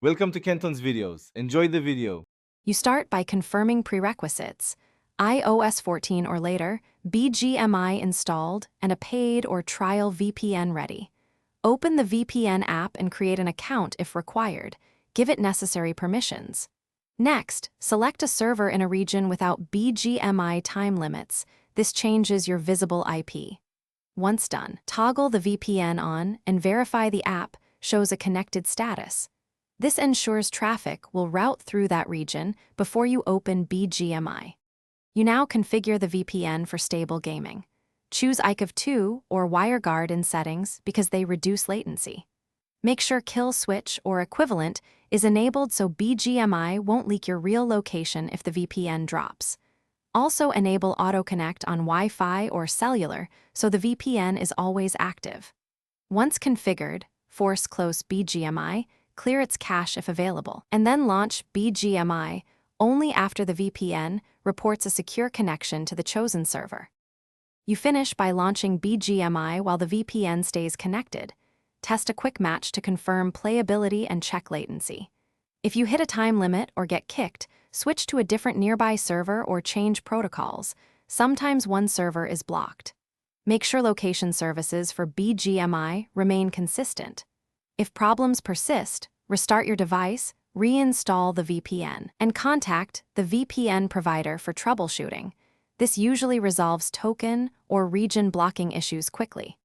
Welcome to Kenton's videos. Enjoy the video. You start by confirming prerequisites: iOS 14 or later, Bgmi installed, and a paid or trial VPN ready. Open the VPN app and create an account if required. Give it necessary permissions. Next, select a server in a region without Bgmi time limits. This changes your visible IP. Once done, toggle the VPN on and verify the app shows a connected status. This ensures traffic will route through that region before you open Bgmi. You now configure the VPN for stable gaming. Choose ICAV 2 or WireGuard in settings because they reduce latency. Make sure kill switch or equivalent is enabled so Bgmi won't leak your real location if the VPN drops. Also enable auto-connect on Wi-Fi or cellular so the VPN is always active. Once configured, force close Bgmi, clear its cache if available, and then launch Bgmi only after the VPN reports a secure connection to the chosen server. You finish by launching Bgmi while the VPN stays connected. Test a quick match to confirm playability and check latency. If you hit a time limit or get kicked, switch to a different nearby server or change protocols. Sometimes one server is blocked. Make sure location services for Bgmi remain consistent. If problems persist, restart your device, reinstall the VPN, and contact the VPN provider for troubleshooting. This usually resolves token or region blocking issues quickly.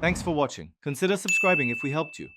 Thanks for watching. Consider subscribing if we helped you.